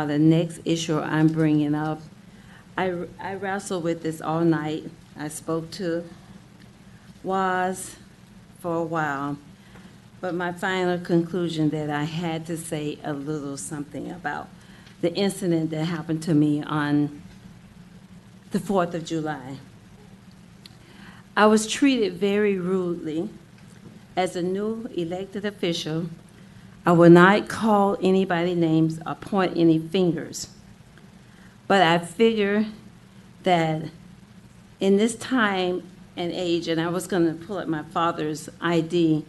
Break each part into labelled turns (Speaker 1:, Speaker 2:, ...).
Speaker 1: the next issue I'm bringing up. I wrestled with this all night. I spoke to Waz for a while, but my final conclusion that I had to say a little something about the incident that happened to me on the 4th of July. I was treated very rudely. As a new elected official, I will not call anybody names or point any fingers. But I figure that in this time and age, and I was going to pull up my father's ID,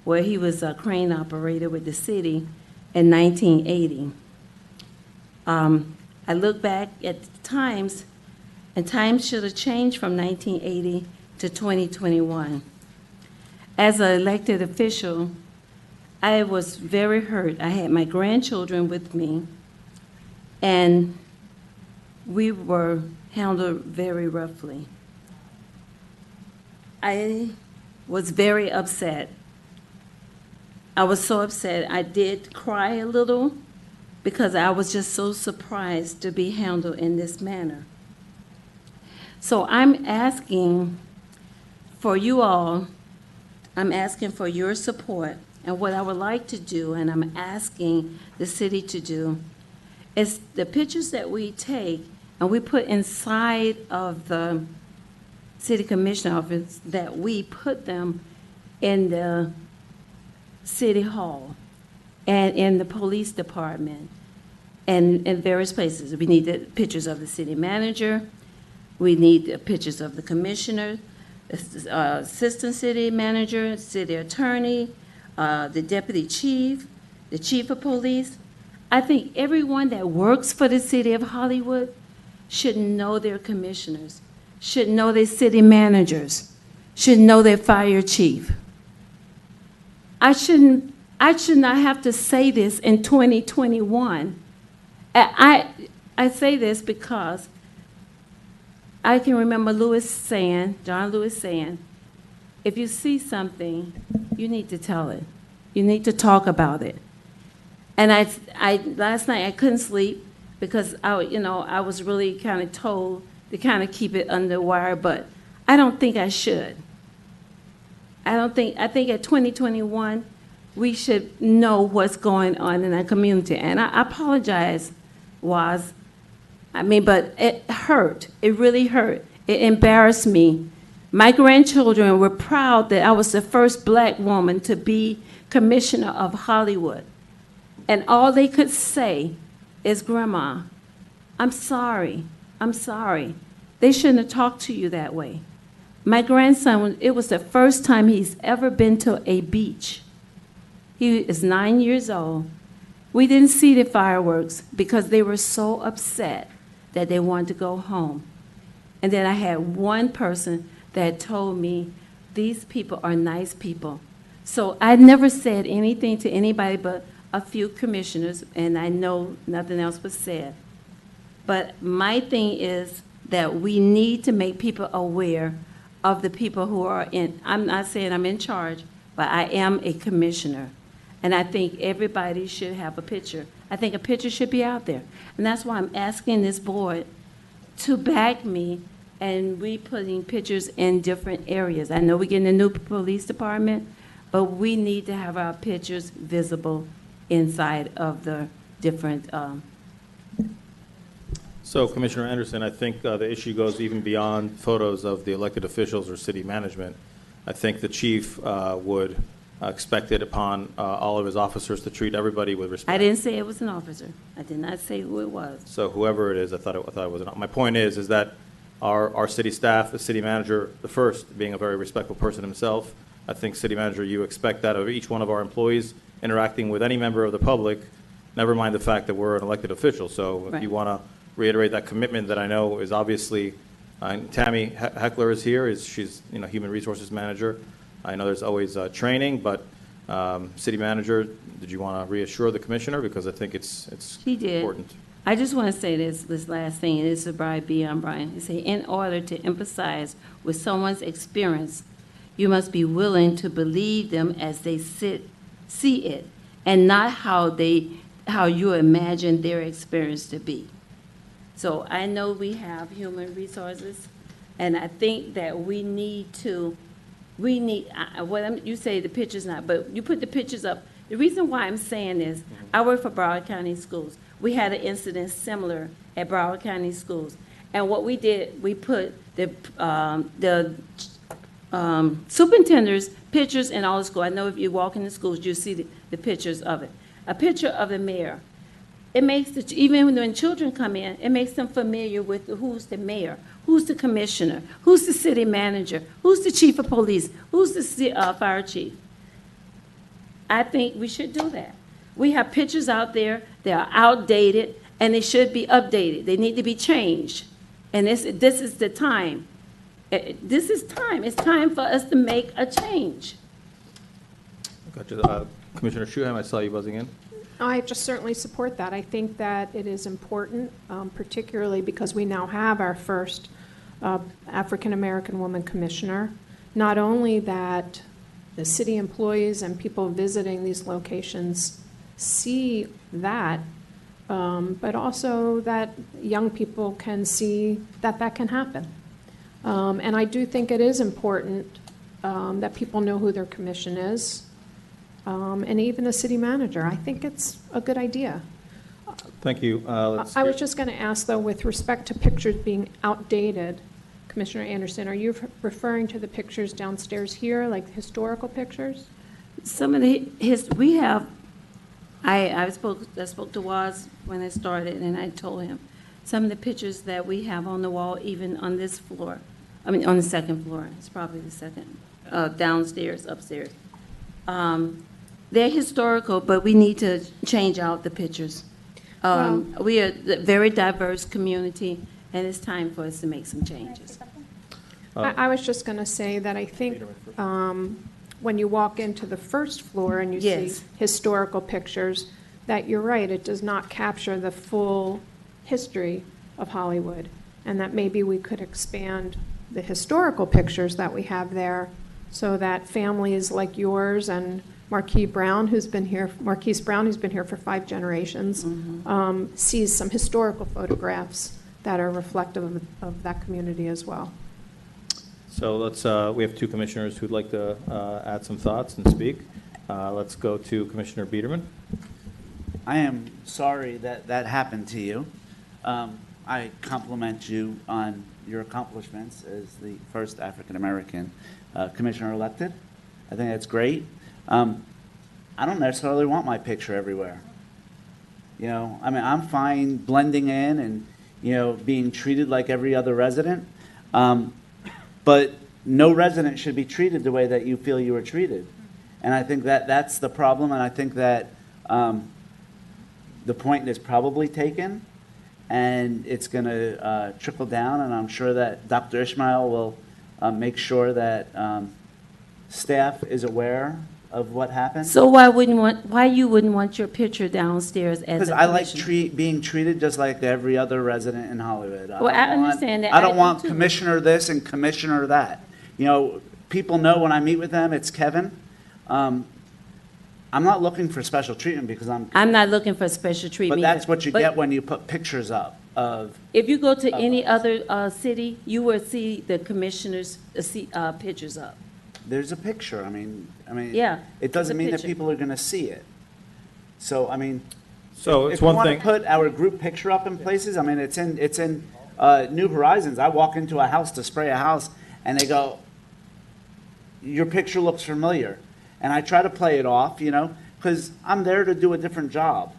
Speaker 1: where he was a crane operator with the city in 1980. I look back at the times, and times should have changed from 1980 to 2021. As an elected official, I was very hurt. I had my grandchildren with me, and we were handled very roughly. I was very upset. I was so upset. I did cry a little because I was just so surprised to be handled in this manner. So I'm asking for you all, I'm asking for your support, and what I would like to do, and I'm asking the city to do, is the pictures that we take and we put inside of the city commissioner office, that we put them in the city hall and in the police department and in various places. We need the pictures of the city manager, we need the pictures of the commissioner, assistant city manager, city attorney, the deputy chief, the chief of police. I think everyone that works for the city of Hollywood should know their commissioners, should know their city managers, should know their fire chief. I should not have to say this in 2021. I say this because I can remember John Lewis saying, if you see something, you need to tell it. You need to talk about it. And last night I couldn't sleep because I was really kind of told to kind of keep it under wire, but I don't think I should. I think at 2021, we should know what's going on in our community. And I apologize, Waz. But it hurt. It really hurt. It embarrassed me. My grandchildren were proud that I was the first black woman to be commissioner of Hollywood. And all they could say is, Grandma, I'm sorry. I'm sorry. They shouldn't have talked to you that way. My grandson, it was the first time he's ever been to a beach. He is 9 years old. We didn't see the fireworks because they were so upset that they wanted to go home. And then I had one person that told me, these people are nice people. So I never said anything to anybody but a few commissioners, and I know nothing else was said. But my thing is that we need to make people aware of the people who are in, I'm not saying I'm in charge, but I am a commissioner. And I think everybody should have a picture. I think a picture should be out there. And that's why I'm asking this board to back me, and we putting pictures in different areas. I know we're getting a new police department, but we need to have our pictures visible inside of the different.
Speaker 2: So, Commissioner Anderson, I think the issue goes even beyond photos of the elected officials or city management. I think the chief would expect it upon all of his officers to treat everybody with respect.
Speaker 1: I didn't say it was an officer. I did not say who it was.
Speaker 2: So whoever it is, I thought it was an. My point is that our city staff, the city manager, the first, being a very respectful person himself, I think city manager, you expect that of each one of our employees interacting with any member of the public, never mind the fact that we're an elected official. So if you want to reiterate that commitment that I know is obviously, Tammy Heckler is here, she's human resources manager. I know there's always training, but city manager, did you want to reassure the commissioner? Because I think it's important.
Speaker 1: I just want to say this last thing, and this is Brian Brian. He said, in order to empathize with someone's experience, you must be willing to believe them as they see it, and not how they how you imagine their experience to be. So I know we have human resources, and I think that we need, you say the pictures not, but you put the pictures up. The reason why I'm saying is, I work for Broward County Schools. We had an incident similar at Broward County Schools. And what we did, we put the superintendent's pictures in all the schools. I know if you walk in the schools, you'll see the pictures of it. A picture of the mayor. It makes, even when children come in, it makes them familiar with who's the mayor, who's the commissioner, who's the city manager, who's the chief of police, who's the fire chief. I think we should do that. We have pictures out there, they are outdated, and they should be updated. They need to be changed. And this is the time. This is time. It's time for us to make a change.
Speaker 2: Gotcha. Commissioner Shuham, I saw you buzzing in.
Speaker 3: I just certainly support that. I think that it is important, particularly because we now have our first African-American woman commissioner. Not only that the city employees and people visiting these locations see that, but also that young people can see that that can happen. And I do think it is important that people know who their commission is. And even the city manager. I think it's a good idea.
Speaker 2: Thank you.
Speaker 3: I was just going to ask, though, with respect to pictures being outdated, Commissioner Anderson, are you referring to the pictures downstairs here, like historical pictures?
Speaker 1: Some of we have, I spoke to Waz when it started, and I told him, some of the pictures that we have on the wall, even on this floor, on the second floor, it's probably the second, downstairs, upstairs. They're historical, but we need to change out the pictures. We are a very diverse community, and it's time for us to make some changes.
Speaker 3: I was just going to say that I think when you walk into the first floor and you see historical pictures, that you're right, it does not capture the full history of Hollywood, and that maybe we could expand the historical pictures that we have there so that families like yours and Marquise Brown, who's been here for 5 generations, sees some historical photographs that are reflective of that community as well.
Speaker 2: So we have 2 commissioners who'd like to add some thoughts and speak. Let's go to Commissioner Biederman.
Speaker 4: I am sorry that that happened to you. I compliment you on your accomplishments as the first African-American commissioner elected. I think that's great. I don't necessarily want my picture everywhere. You know, I mean, I'm fine blending in and, you know, being treated like every other resident. But no resident should be treated the way that you feel you were treated. And I think that that's the problem, and I think that the point is probably taken, and it's going to trickle down, and I'm sure that Dr. Ishmael will make sure that staff is aware of what happened.
Speaker 1: So why you wouldn't want your picture downstairs as
Speaker 4: Because
Speaker 1: a
Speaker 4: I like
Speaker 1: commissioner?
Speaker 4: being treated just like every other resident in Hollywood.
Speaker 1: Well, I understand that.
Speaker 4: I don't
Speaker 1: I do
Speaker 4: want
Speaker 1: too.
Speaker 4: commissioner this and commissioner that. You know, people know when I meet with them, it's Kevin. I'm not looking for special treatment because
Speaker 1: I'm not looking for special treatment.
Speaker 4: but that's
Speaker 1: either.
Speaker 4: what you
Speaker 1: But
Speaker 4: get when you put pictures up of.
Speaker 1: if you go to any other city, you will see the commissioners' pictures up.
Speaker 4: There's a picture. I mean,
Speaker 1: Yeah,
Speaker 4: it doesn't
Speaker 1: it's a
Speaker 4: mean that
Speaker 1: picture.
Speaker 4: people are going to see it. So, I mean,
Speaker 2: So
Speaker 4: if
Speaker 2: it's
Speaker 4: we
Speaker 2: one
Speaker 4: want
Speaker 2: thing.
Speaker 4: to put our group picture up in places, I mean, it's in New Horizons. I walk into a house to spray a house, and they go, "Your picture looks familiar," and I try to play it off, you know, because I'm there to do a different job,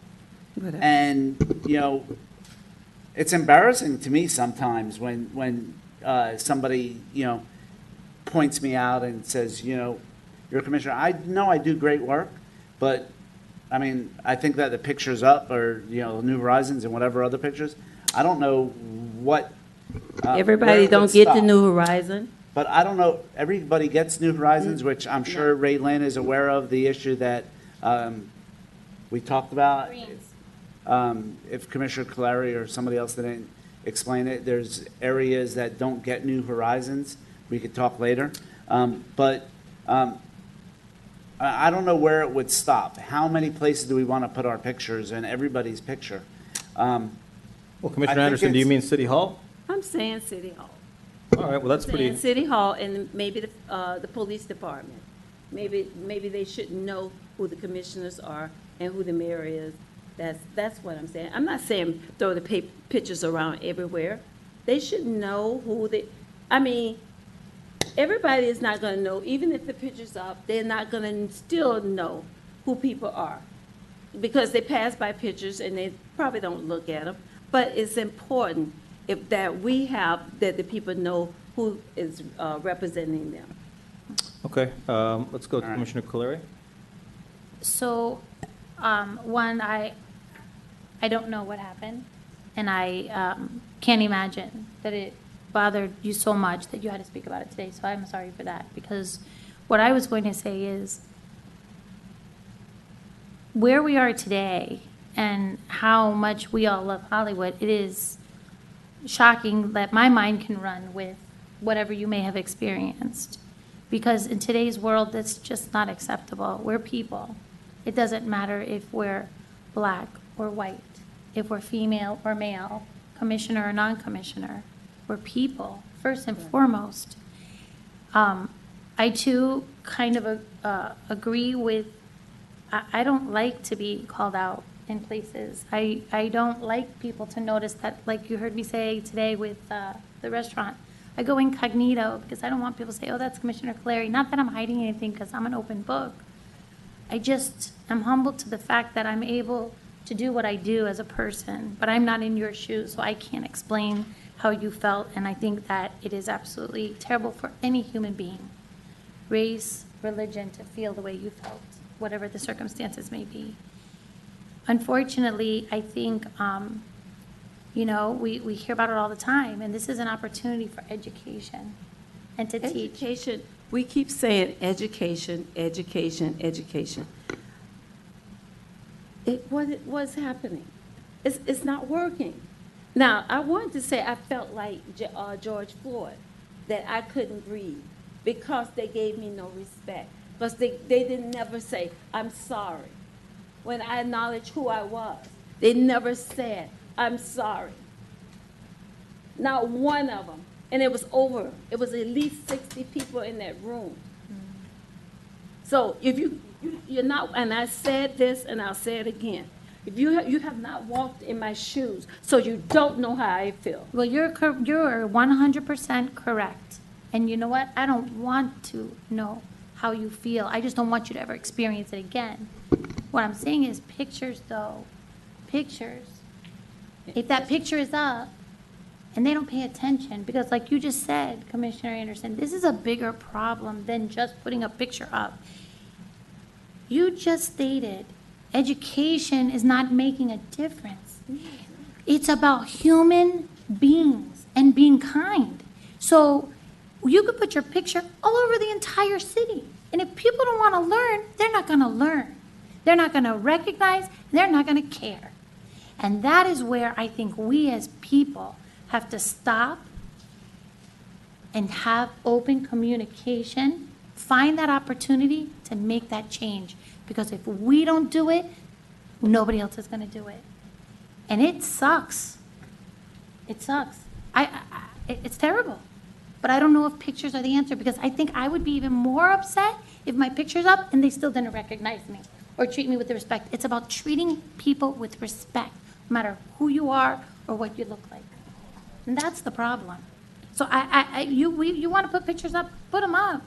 Speaker 1: Whatever.
Speaker 4: and you know, it's embarrassing to me sometimes when somebody, you know, points me out and says, you know, you're a commissioner. I know I do great work, but I mean, I think that the pictures up or, you know, New Horizons and whatever other pictures, I don't know what. where
Speaker 1: Everybody
Speaker 4: it
Speaker 1: don't
Speaker 4: would
Speaker 1: get the
Speaker 4: stop.
Speaker 1: New Horizon.
Speaker 4: But I don't know, everybody gets New Horizons, which I'm sure Ray Lynn is aware of, the issue that we talked about. If Commissioner Colari or somebody else didn't explain it, there's areas that don't get New Horizons. We could talk later. But I don't know where it would stop. How many places do we want to put our pictures and everybody's picture?
Speaker 2: Well,
Speaker 4: I
Speaker 2: Commissioner
Speaker 4: think
Speaker 2: Anderson, do you
Speaker 4: it's-
Speaker 2: mean City Hall?
Speaker 1: I'm saying City Hall.
Speaker 2: All right, well, that's
Speaker 1: Saying
Speaker 2: pretty,
Speaker 1: City Hall and maybe the police department. Maybe they should know who the commissioners are and who the mayor is. That's what I'm saying. I'm not saying throw the pictures around everywhere. They should know I mean, everybody is not gonna know, even if the picture's up, they're not gonna still know who people are. Because they pass by pictures and they probably don't look at them. But it's important that the people know who is representing them.
Speaker 2: okay. Let's go to
Speaker 4: All right.
Speaker 2: Commissioner Kaleri.
Speaker 5: So, one, I don't know what happened, and I can't imagine that it bothered you so much that you had to speak about it today, so I'm sorry for that, because what I was going to say is, where we are today and how much we all love Hollywood, it is shocking that my mind can run with whatever you may have experienced. Because in today's world, that's just not acceptable. We're people. It doesn't matter if we're black or white, if we're female or male, commissioner or non-commissioner. We're people, first and foremost. I too kind of agree with, I don't like to be called out in places. I don't like people to notice that, like you heard me say today with the restaurant. I go incognito because I don't want people to say, oh, that's Commissioner Clary. Not that I'm hiding anything, because I'm an open book. I just am humbled to the fact that I'm able to do what I do as a person, but I'm not in your shoes, so I can't explain how you felt, and I think that it is absolutely terrible for any human being, race, religion, to feel the way you felt, whatever the circumstances may be. Unfortunately, I think, we hear about it all the time, and this is an opportunity for education and to teach.
Speaker 1: Education, we keep saying education, education, education. What's happening? It's not working. Now, I wanted to say I felt like George Floyd, that I couldn't breathe because they gave me no respect. Because they didn't never say, I'm sorry. When I acknowledged who I was, they never said, I'm sorry. Not one of them. And it was over. It was at least 60 people in that room. So if you're not, and I said this and I'll say it again, if you have not walked in my shoes, so you don't know how I feel.
Speaker 5: Well, you're 100% correct. And you know what? I don't want to know how you feel. I just don't want you to ever experience it again. What I'm saying is pictures, though. Pictures. If that picture is up and they don't pay attention, because like you just said, Commissioner Anderson, this is a bigger problem than just putting a picture up. You just stated education is not making a difference. It's about human beings and being kind. So you could put your picture all over the entire city. And if people don't want to learn, they're not going to learn. They're not going to recognize, and they're not going to care. And that is where I think we as people have to stop and have open communication, find that opportunity to make that change. Because if we don't do it, nobody else is going to do it. And it sucks. It sucks. It's terrible. But I don't know if pictures are the answer, because I think I would be even more upset if my picture's up and they still didn't recognize me or treat me with respect. It's about treating people with respect, no matter who you are or what you look like. And that's the problem. So you want to put pictures up, put them up.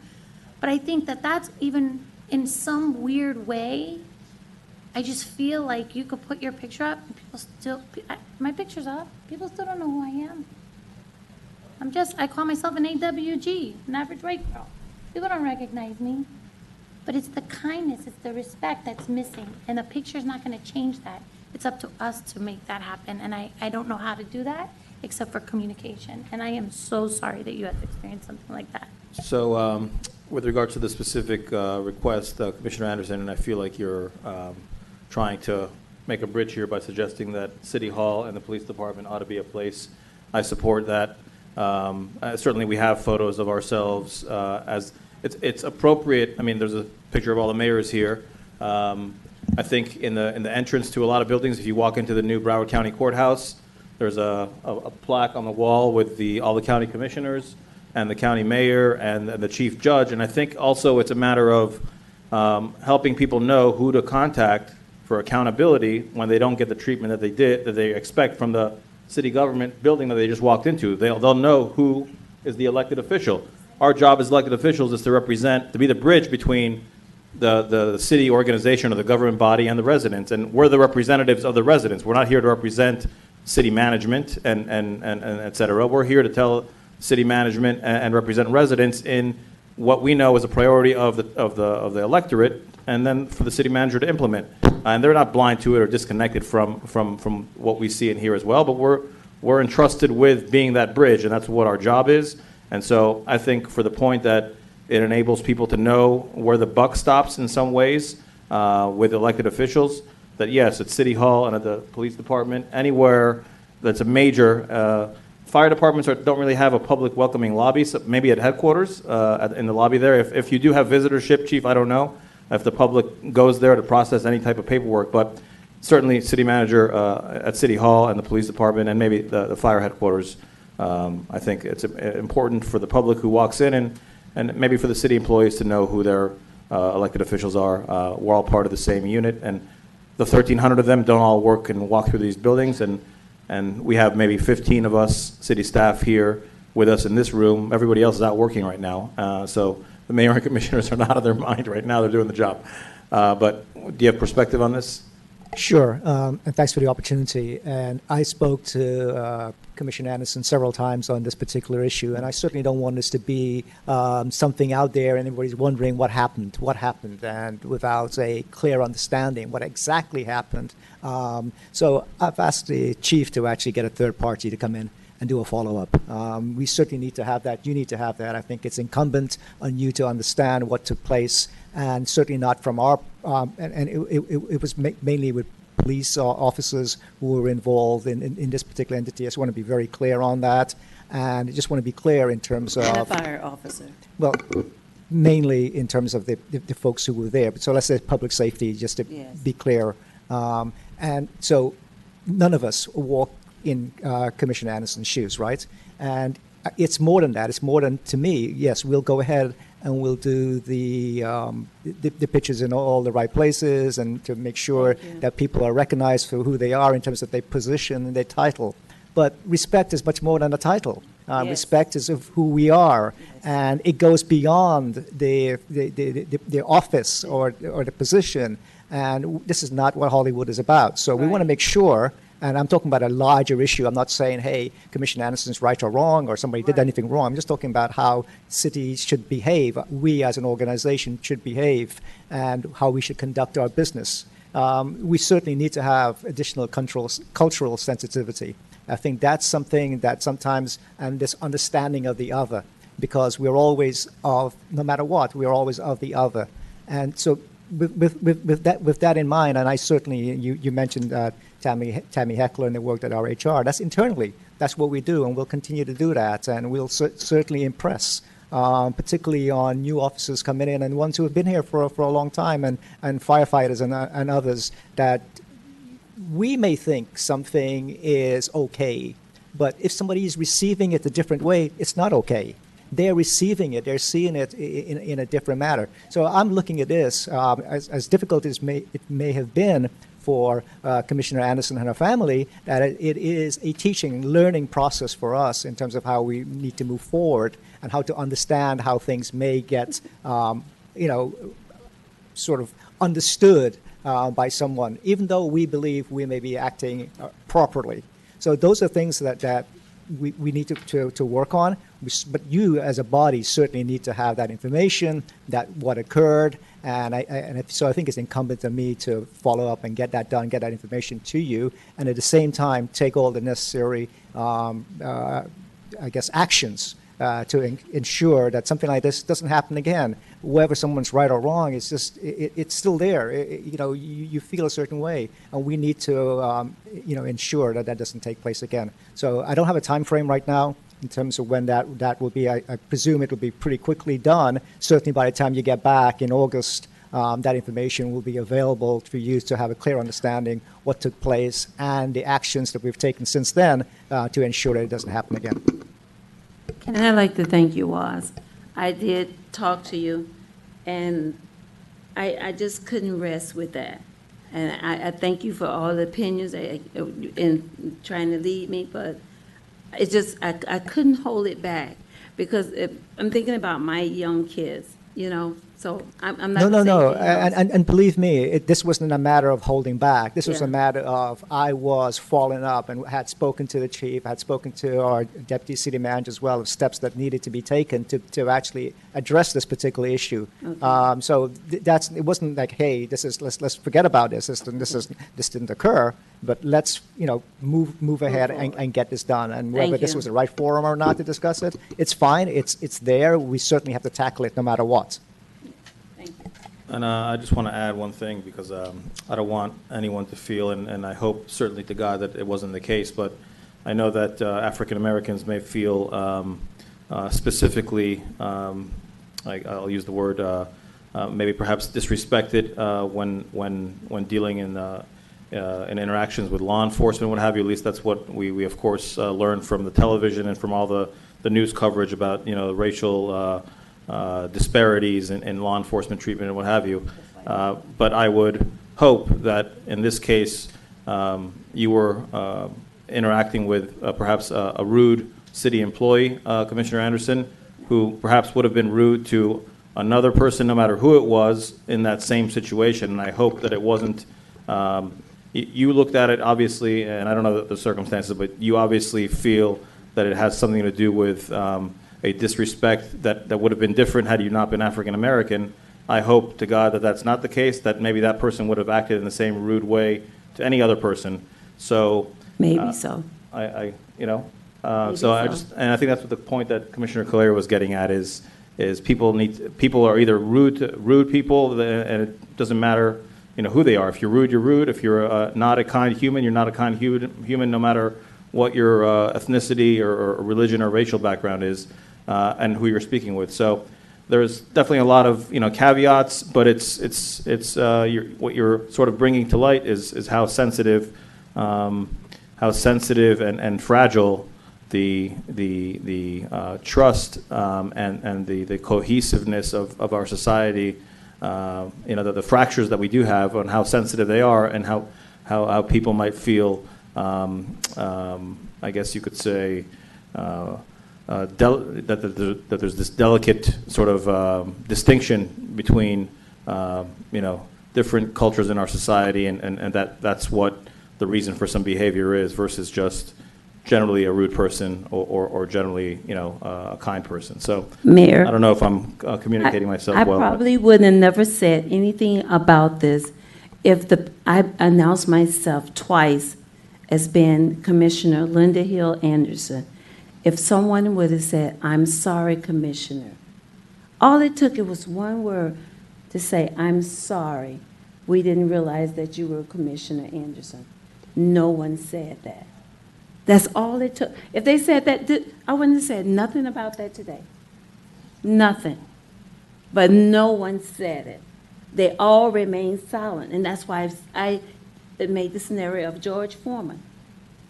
Speaker 5: But I think that that's even in some weird way, I just feel like you could put your picture up and people still, my picture's up, people still don't know who I am. I call myself an AWG, an average white girl. People don't recognize me. But it's the kindness, it's the respect that's missing. And the picture's not going to change that. It's up to us to make that happen. And I don't know how to do that except for communication. And I am so sorry that you had to experience something like that.
Speaker 2: So with regard to the specific request, Commissioner Anderson, and I feel like you're trying to make a bridge here by suggesting that City Hall and the police department ought to be a place. I support that. Certainly we have photos of ourselves as it's appropriate. I mean, there's a picture of all the mayors here. I think in the entrance to a lot of buildings, if you walk into the new Broward County Courthouse, there's a plaque on the wall with all the county commissioners and the county mayor and the chief judge. And I think also it's a matter of helping people know who to contact for accountability when they don't get the treatment that they expect from the city government building that they just walked into. They'll know who is the elected official. Our job as elected officials is to be the bridge between the city organization or the government body and the residents. And we're the representatives of the residents. We're not here to represent city management and et cetera. We're here to tell city management and represent residents in what we know is a priority of the electorate, and then for the city manager to implement. And they're not blind to it or disconnected from what we see and hear as well, but we're entrusted with being that bridge, and that's what our job is. And so I think for the point that it enables people to know where the buck stops in some ways with elected officials, that yes, at City Hall and at the police department, anywhere that's a major, fire departments don't really have a public welcoming lobby, so maybe at headquarters, in the lobby there. If you do have visitorship, Chief, I don't know if the public goes there to process any type of paperwork, but certainly city manager at City Hall and the police department and maybe the fire headquarters. I think it's important for the public who walks in and maybe for the city employees to know who their elected officials are. We're all part of the same unit, and the 1,300 of them don't all work and walk through these buildings, and we have maybe 15 of us city staff here with us in this room. Everybody else is out working right now. So the mayor and commissioners are not out of their mind right now. They're doing the job. But do you have perspective on this?
Speaker 6: Sure, and thanks for the opportunity. And I spoke to Commissioner Anderson several times on this particular issue, and I certainly don't want this to be something out there and everybody's wondering what happened, and without a clear understanding what exactly happened. So I've asked the chief to actually get a third party to come in and do a follow-up. We certainly need to have that. You need to have that. I think it's incumbent on you to understand what took place, and certainly not from our, and it was mainly with police officers who were involved in this particular entity. I just want to be very clear on that. And I just want to be clear in terms of...
Speaker 1: And a fire officer.
Speaker 6: Well, mainly in terms of the folks who were there. But so let's say public safety, just to be clear. And so none of us walk in Commissioner Anderson's shoes, right? And it's more than that. It's more than, to me, yes, we'll go ahead and we'll do the pictures in all the right places and to make sure that people are recognized for who they are in terms of their position and their title. But respect is much more than a title. Respect is of who we are, and it goes beyond the office or the position. And this is not what Hollywood is about. So we want to make sure. And I'm talking about a larger issue. I'm not saying, hey, Commissioner Anderson's right or wrong, or somebody did anything wrong. I'm just talking about how cities should behave, we as an organization should behave, and how we should conduct our business. We certainly need to have additional cultural sensitivity. I think that's something that sometimes, and this understanding of the other, because we're always of, no matter what, we're always of the other. And so with that in mind, and I certainly, you mentioned Tammy Heckler and the work at our HR. That's internally. That's what we do, and we'll continue to do that. And we'll certainly impress, particularly on new officers coming in and ones who have been here for a long time, and firefighters and others, that we may think something is okay, but if somebody is receiving it a different way, it's not okay. They're receiving it, they're seeing it in a different manner. So I'm looking at this, as difficult as it may have been for Commissioner Anderson and her family, that it is a teaching, learning process for us in terms of how we need to move forward and how to understand how things may get, sort of understood by someone, even though we believe we may be acting properly. So those are things that we need to work on. But you, as a body, certainly need to have that information, that what occurred, so I think it's incumbent on me to follow up and get that done, get that information to you, and at the same time take all the necessary, actions to ensure that something like this doesn't happen again. Whether someone's right or wrong, it's just it's still there. You feel a certain way, and we need to ensure that doesn't take place again. So I don't have a time frame right now. in terms of when that will be. I presume it will be pretty quickly done. Certainly by the time you get back in August, that information will be available for you to have a clear understanding what took place and the actions that we've taken since then to ensure that it doesn't happen again.
Speaker 1: And I'd like to thank you, Waz. I did talk to you, and I just couldn't rest with that. And I thank you for all the opinions in trying to lead me, but it just, I couldn't hold it back because I'm thinking about my young kids, you know, so I'm not.
Speaker 6: No. And believe me, this wasn't a matter of holding back. This was
Speaker 1: Yeah.
Speaker 6: a matter of I was following up and had spoken to the chief, had spoken to our deputy city manager as well of steps that needed to be taken to actually address this particular issue.
Speaker 1: Okay.
Speaker 6: So it wasn't like, hey, let's forget about this. This didn't occur, but let's move ahead and get this done. And whether
Speaker 1: Thank
Speaker 6: this
Speaker 1: you.
Speaker 6: was the right forum or not to discuss it, it's fine. It's there. We certainly have to tackle it no matter what.
Speaker 1: Thank you.
Speaker 2: And I just want to add one thing because I don't want anyone to feel, and I hope certainly to God that it wasn't the case, but I know that African Americans may feel specifically, I'll use the word, maybe perhaps disrespected when dealing in interactions with law enforcement, what have you. At least that's what we of course learned from the television and from all the news coverage about racial disparities in law enforcement treatment and what have you. But I would hope that in this case you were interacting with perhaps a rude city employee, Commissioner Anderson, who perhaps would have been rude to another person, no matter who it was, in that same situation. And I hope that it wasn't. You looked at it, obviously, and I don't know the circumstances, but you obviously feel that it has something to do with a disrespect that would have been different had you not been African American. I hope to God that that's not the case, that maybe that person would have acted in the same rude way to any other person. So
Speaker 1: Maybe so.
Speaker 2: So I
Speaker 1: so.
Speaker 2: just, and I think that's what the point that Commissioner Calera was getting at is people are either rude people, and it doesn't matter who they are. If you're rude, you're rude. If you're not a kind human, you're not a kind human, no matter what your ethnicity or religion or racial background is, and who you're speaking with. So there's definitely a lot of caveats, but what you're sort of bringing to light is how sensitive and fragile the trust and the cohesiveness of our society. The fractures that we do have, on how sensitive they are, and how people might feel. I guess you could say that there's this delicate sort of distinction between different cultures in our society, and that's what the reason for some behavior is, versus just generally a rude person or generally a kind person. So
Speaker 1: Mayor,
Speaker 2: I don't know if I'm communicating myself
Speaker 1: I
Speaker 2: well. but-
Speaker 1: probably would have never said anything about this if I announced myself twice as being Commissioner Linda Hill Anderson. If someone would have said, "I'm sorry, Commissioner," all it took, it was one word to say, "I'm sorry. We didn't realize that you were Commissioner Anderson." No one said that. That's all it took. If they said that, I wouldn't have said nothing about that today. Nothing. But no one said it. They all remained silent, and that's why I made the scenario of George Foreman.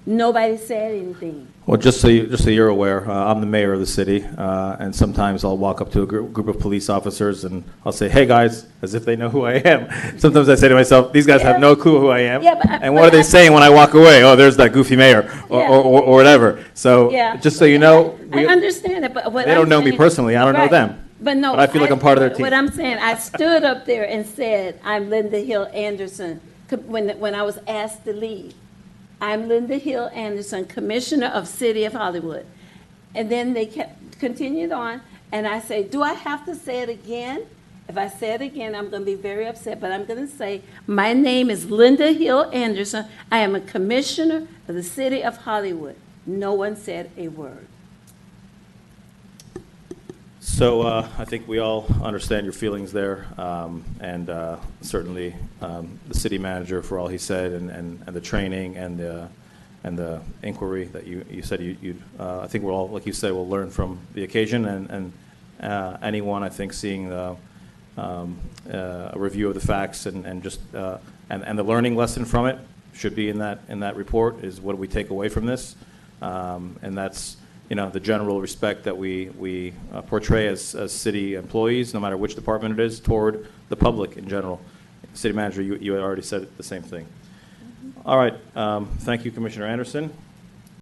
Speaker 1: Nobody said anything.
Speaker 2: Well, just so you're aware, I'm the mayor of the city, and sometimes I'll walk up to a group of police officers and I'll say, "Hey guys," as if they know who I am. Sometimes I say to myself, "These guys have no clue who I am."
Speaker 1: Yeah,
Speaker 2: and what are they saying when I walk away? "Oh, there's that goofy mayor," or whatever. So
Speaker 1: Yeah.
Speaker 2: just so you know,
Speaker 1: I understand it, but what
Speaker 2: they don't
Speaker 1: I'm
Speaker 2: know me
Speaker 1: saying-
Speaker 2: personally. I don't know
Speaker 1: Right.
Speaker 2: them.
Speaker 1: But no,
Speaker 2: But I feel like I'm part of their team.
Speaker 1: What I'm saying, I stood up there and said, "I'm Linda Hill Anderson," when I was asked to leave. "I'm Linda Hill Anderson, Commissioner of City of Hollywood." And then they continued on, and I say, "Do I have to say it again?" If I say it again, I'm going to be very upset, but I'm going to say, "My name is Linda Hill Anderson. I am a Commissioner of the City of Hollywood." No one said a word.
Speaker 2: So I think we all understand your feelings there, and certainly the city manager for all he said, and the training and the inquiry that you said you'd, I think we're all, like you said, we'll learn from the occasion, and anyone, I think, seeing the, a review of the facts and just, and the learning lesson from it should be in that report is what do we take away from this? And that's, the general respect that we portray as city employees, no matter which department it is, toward the public in general. City Manager, you had already said the same thing. All right, thank you, Commissioner Anderson.